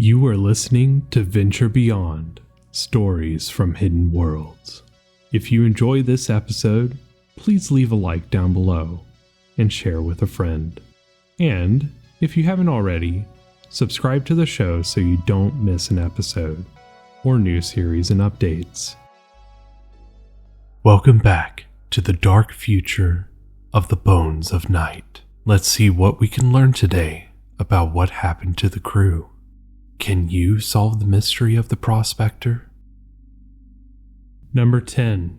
You are listening to Venture Beyond, Stories from Hidden Worlds. If you enjoy this episode, please leave a like down below and share with a friend. And, if you haven't already, subscribe to the show so you don't miss an episode or new series and updates. Welcome back to the dark future of the Bones of Night. Let's see what we can learn today about what happened to the crew. Can you solve the mystery of the Prospector? Number 10.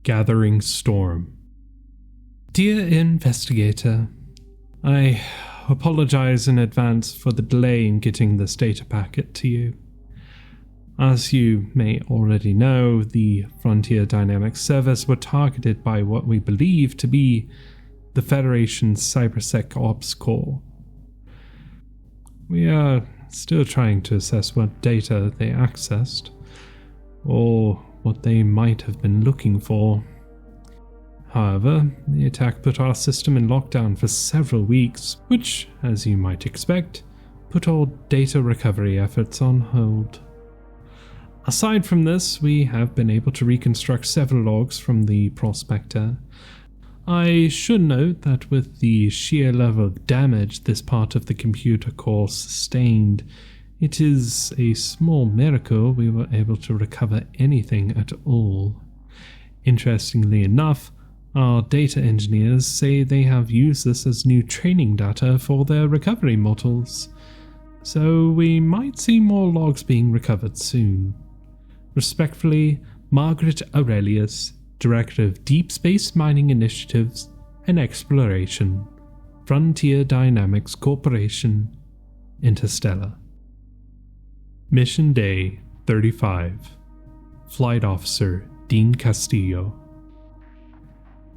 Gathering Storm. Dear Investigator, I apologize in advance for the delay in getting this data packet to you. As you may already know, the Frontier Dynamics servers were targeted by what we believe to be the Federation's CyberSec Ops Corps. We are still trying to assess what data they accessed, or what they might have been looking for. However, the attack put our system in lockdown for several weeks, which, as you might expect, put all data recovery efforts on hold. Aside from this, we have been able to reconstruct several logs from the Prospector. I should note that with the sheer level of damage this part of the computer core sustained, it is a small miracle we were able to recover anything at all. Interestingly enough, our data engineers say they have used this as new training data for their recovery models, so we might see more logs being recovered soon. Respectfully, Margaret Aurelius, Director of Deep Space Mining Initiatives and Exploration, Frontier Dynamics Corporation, Interstellar. Mission Day 35. Flight Officer Dean Castillo.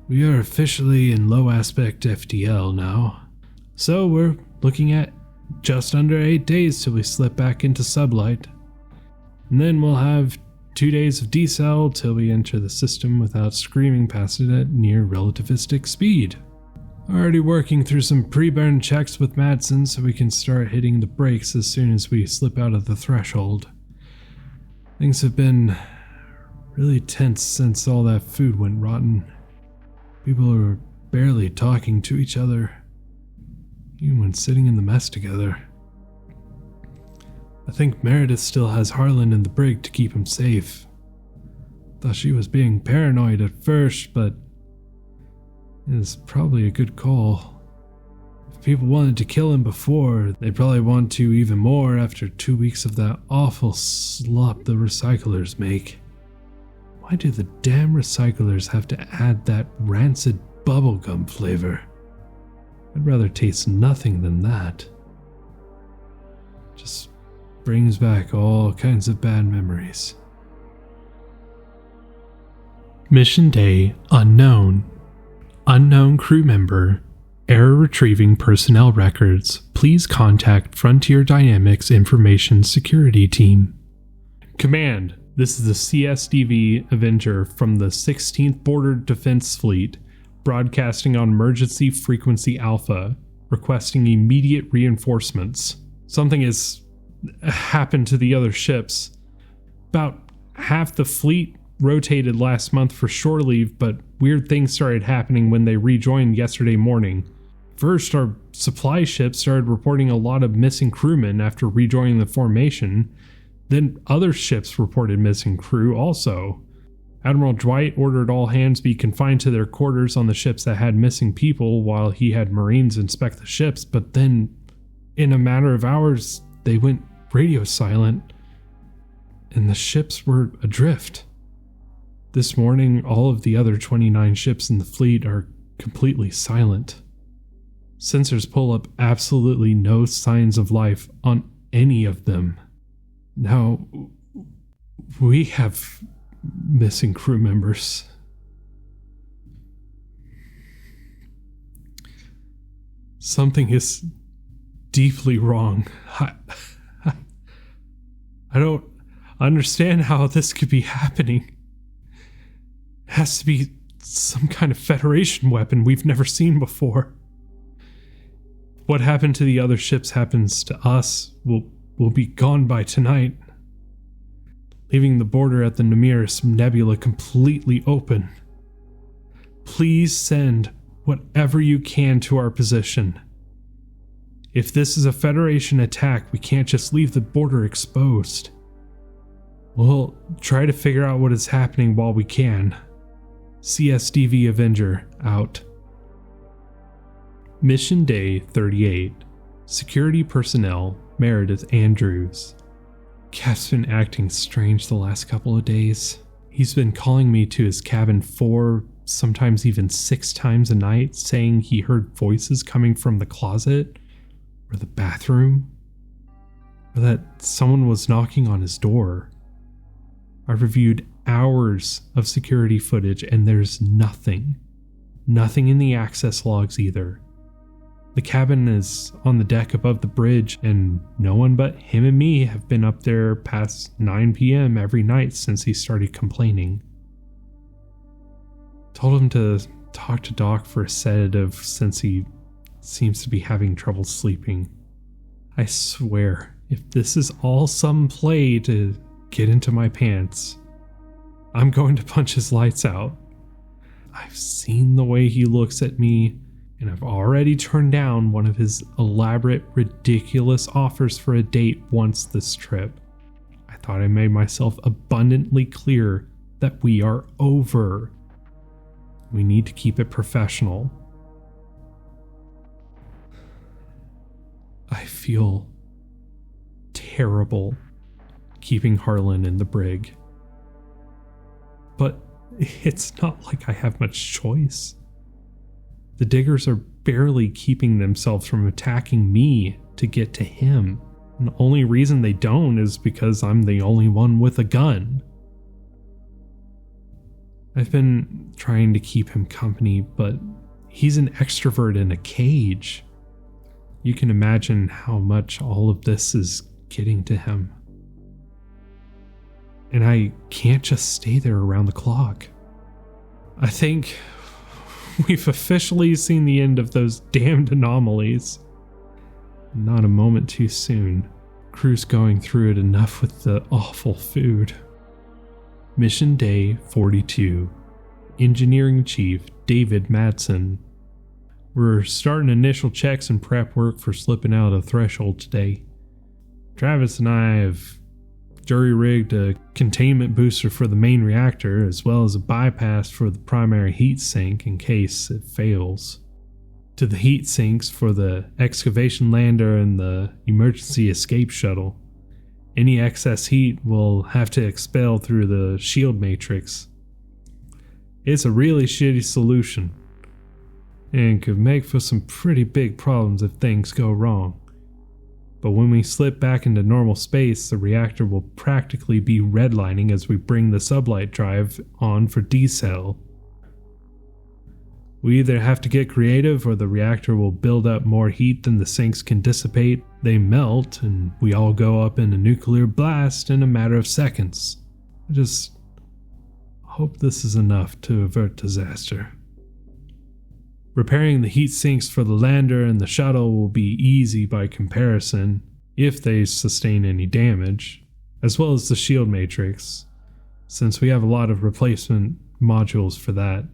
We are officially in low aspect FTL now, so we're looking at just under 8 days till we slip back into sublight. And then we'll have 2 days of decel till we enter the system without screaming past it at near relativistic speed. Already working through some pre-burn checks with Madsen so we can start hitting the brakes as soon as we slip out of the threshold. Things have been really tense since all that food went rotten. People are barely talking to each other, even when sitting in the mess together. I think Meredith still has Harlan in the brig to keep him safe. Thought she was being paranoid at first, but it is probably a good call. If people wanted to kill him before, they'd probably want to even more after 2 weeks of that awful slop the recyclers make. Why do the damn recyclers have to add that rancid bubblegum flavor? I'd rather taste nothing than that. Just brings back all kinds of bad memories. Mission Day Unknown. Unknown crew member. Error retrieving personnel records. Please contact Frontier Dynamics Information Security Team. Command, this is the CSDV Avenger from the 16th Border Defense Fleet, broadcasting on Emergency Frequency Alpha, requesting immediate reinforcements. Something has happened to the other ships. About half the fleet rotated last month for shore leave, but weird things started happening when they rejoined yesterday morning. First, our supply ship started reporting a lot of missing crewmen after rejoining the formation. Then other ships reported missing crew also. Admiral Dwight ordered all hands be confined to their quarters on the ships that had missing people while he had Marines inspect the ships, but then in a matter of hours they went radio silent, and the ships were adrift. This morning, all of the other 29 ships in the fleet are completely silent. Sensors pull up absolutely no signs of life on any of them. Now, we have missing crew members. Something is deeply wrong. I don't understand how this could be happening. It has to be some kind of Federation weapon we've never seen before. What happened to the other ships happens to us, well, will be gone by tonight, leaving the border at the Nemeris Nebula completely open. Please send whatever you can to our position. If this is a Federation attack, we can't just leave the border exposed. We'll try to figure out what is happening while we can. CSDV Avenger, out. Mission Day 38. Security Personnel, Meredith Andrews. Cap's been acting strange the last couple of days. He's been calling me to his cabin 4, sometimes even 6 times a night, saying he heard voices coming from the closet or the bathroom, or that someone was knocking on his door. I reviewed hours of security footage and there's nothing in the access logs either. The cabin is on the deck above the bridge, and no one but him and me have been up there past 9 p.m. every night since he started complaining. Told him to talk to Doc for a sedative since he seems to be having trouble sleeping. I swear, if this is all some play to get into my pants, I'm going to punch his lights out. I've seen the way he looks at me, and I've already turned down one of his elaborate, ridiculous offers for a date once this trip. I thought I made myself abundantly clear that we are over. We need to keep it professional. I feel terrible keeping Harlan in the brig. But it's not like I have much choice. The diggers are barely keeping themselves from attacking me to get to him. And the only reason they don't is because I'm the only one with a gun. I've been trying to keep him company, but he's an extrovert in a cage. You can imagine how much all of this is getting to him. And I can't just stay there around the clock. I think we've officially seen the end of those damned anomalies. Not a moment too soon. Crew's going through it enough with the awful food. Mission Day 42. Engineering Chief David Madsen. We're starting initial checks and prep work for slipping out of the threshold today. Travis and I have jury-rigged a containment booster for the main reactor, as well as a bypass for the primary heat sink in case it fails. To the heat sinks for the excavation lander and the emergency escape shuttle. Any excess heat will have to expel through the shield matrix. It's a really shitty solution, and could make for some pretty big problems if things go wrong. But when we slip back into normal space, the reactor will practically be redlining as we bring the sublight drive on for decel. We either have to get creative or the reactor will build up more heat than the sinks can dissipate, they melt, and we all go up in a nuclear blast in a matter of seconds. I just hope this is enough to avert disaster. Repairing the heat sinks for the lander and the shuttle will be easy by comparison, if they sustain any damage, as well as the shield matrix, since we have a lot of replacement modules for that.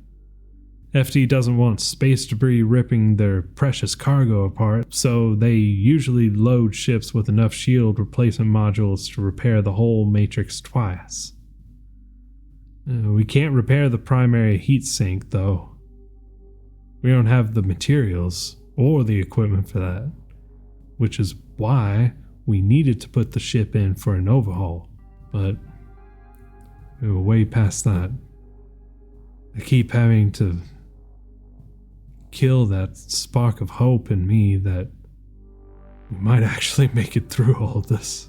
FD doesn't want space debris ripping their precious cargo apart, so they usually load ships with enough shield replacement modules to repair the whole matrix twice. We can't repair the primary heat sink, though. We don't have the materials or the equipment for that, which is why we needed to put the ship in for an overhaul, but we were way past that. I keep having to kill that spark of hope in me that we might actually make it through all of this.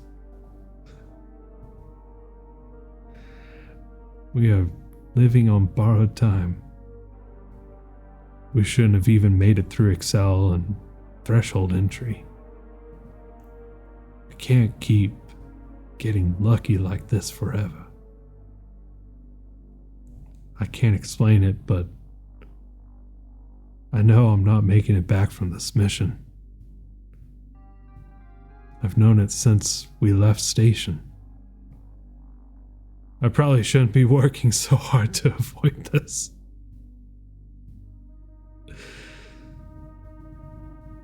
We are living on borrowed time. We shouldn't have even made it through Excel and Threshold entry. I can't keep getting lucky like this forever. I can't explain it, but I know I'm not making it back from this mission. I've known it since we left station. I probably shouldn't be working so hard to avoid this.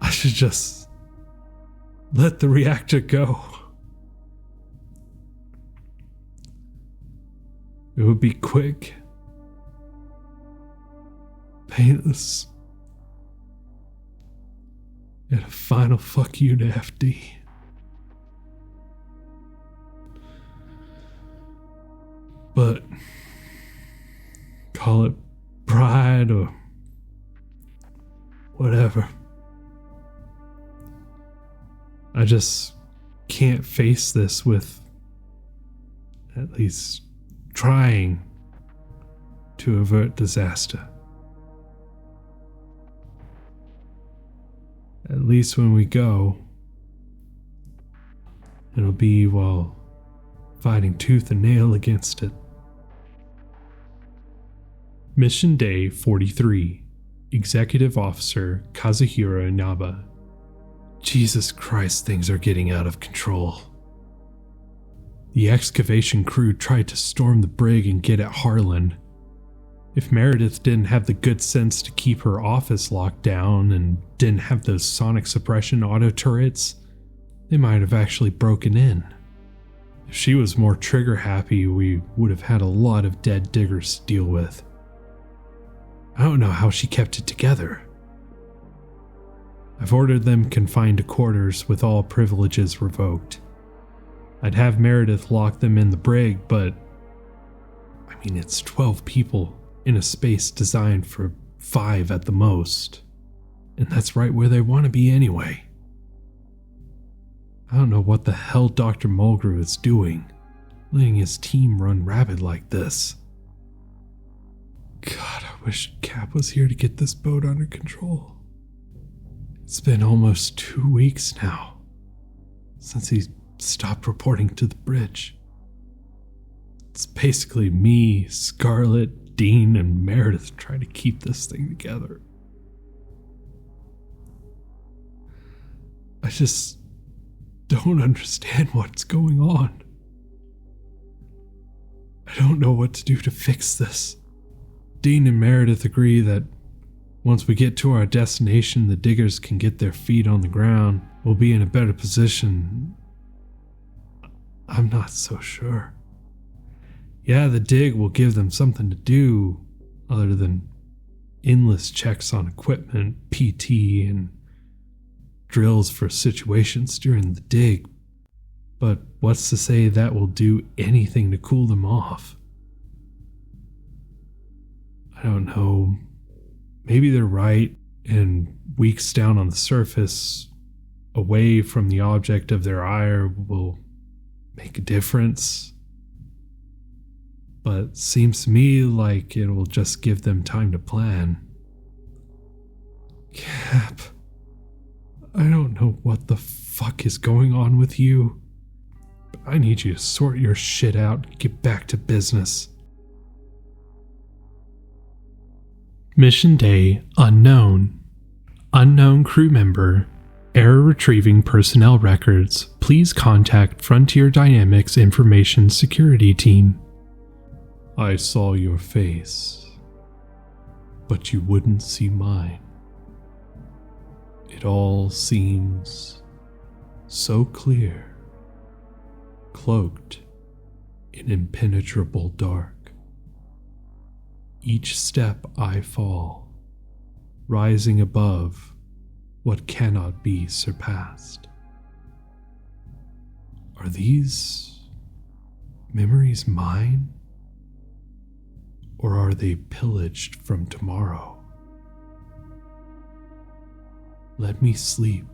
I should just let the reactor go. It would be quick, painless, and a final fuck you to FD. But call it pride or whatever. I just can't face this with at least trying to avert disaster. At least when we go, it'll be while fighting tooth and nail against it. Mission Day 43, Executive Officer Kazuhiro Inaba. Jesus Christ, things are getting out of control. The excavation crew tried to storm the brig and get at Harlan. If Meredith didn't have the good sense to keep her office locked down and didn't have those sonic suppression auto turrets, they might have actually broken in. If she was more trigger happy, we would have had a lot of dead diggers to deal with. I don't know how she kept it together. I've ordered them confined to quarters with all privileges revoked. I'd have Meredith lock them in the brig, but it's 12 people in a space designed for 5 at the most. And that's right where they want to be anyway. I don't know what the hell Dr. Mulgrew is doing, letting his team run rabid like this. God, I wish Cap was here to get this boat under control. It's been almost 2 weeks now since he stopped reporting to the bridge. It's basically me, Scarlett, Dean, and Meredith trying to keep this thing together. I just don't understand what's going on. I don't know what to do to fix this. Dean and Meredith agree that once we get to our destination, the diggers can get their feet on the ground. We'll be in a better position. I'm not so sure. Yeah, the dig will give them something to do other than endless checks on equipment, PT, and drills for situations during the dig. But what's to say that will do anything to cool them off? I don't know. Maybe they're right, and weeks down on the surface, away from the object of their ire, will make a difference. But seems to me like it will just give them time to plan. Cap, I don't know what the fuck is going on with you, but I need you to sort your shit out and get back to business. Mission Day Unknown. Unknown crew member. Error retrieving personnel records. Please contact Frontier Dynamics Information Security Team. I saw your face, but you wouldn't see mine. It all seems so clear, cloaked in impenetrable dark. Each step I fall, rising above what cannot be surpassed. Are these memories mine? Or are they pillaged from tomorrow? Let me sleep,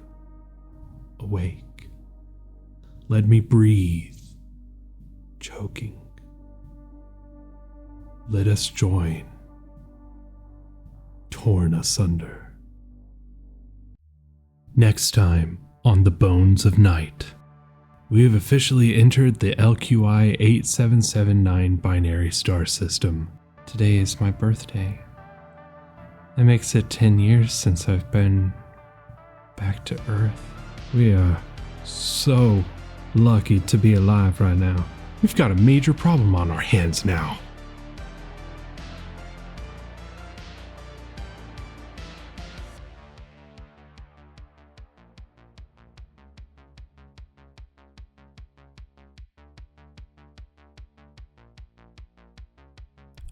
awake. Let me breathe, choking. Let us join, torn asunder. Next time on The Bones of Night, we have officially entered the LQI 8779 binary star system. Today is my birthday. That makes it 10 years since I've been back to Earth. We so lucky to be alive right now. We've got a major problem on our hands now.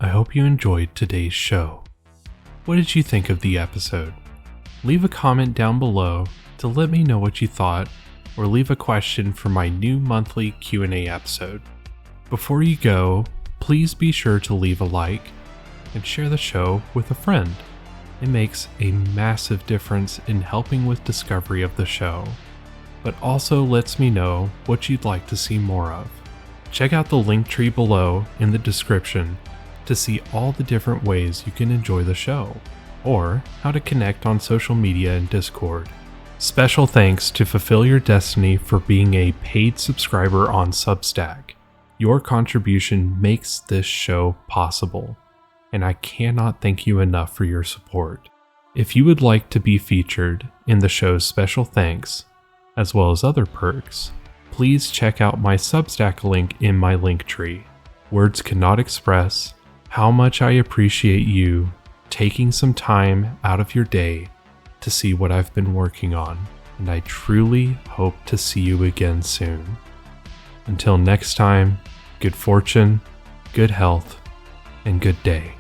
I hope you enjoyed today's show. What did you think of the episode? Leave a comment down below to let me know what you thought, or leave a question for my new monthly Q&A episode. Before you go, please be sure to leave a like and share the show with a friend. It makes a massive difference in helping with discovery of the show, but also lets me know what you'd like to see more of. Check out the link tree below in the description to see all the different ways you can enjoy the show, or how to connect on social media and Discord. Special thanks to Fulfill Your Destiny for being a paid subscriber on Substack. Your contribution makes this show possible, and I cannot thank you enough for your support. If you would like to be featured in the show's special thanks, as well as other perks, please check out my Substack link in my link tree. Words cannot express how much I appreciate you taking some time out of your day to see what I've been working on, and I truly hope to see you again soon. Until next time, good fortune, good health, and good day.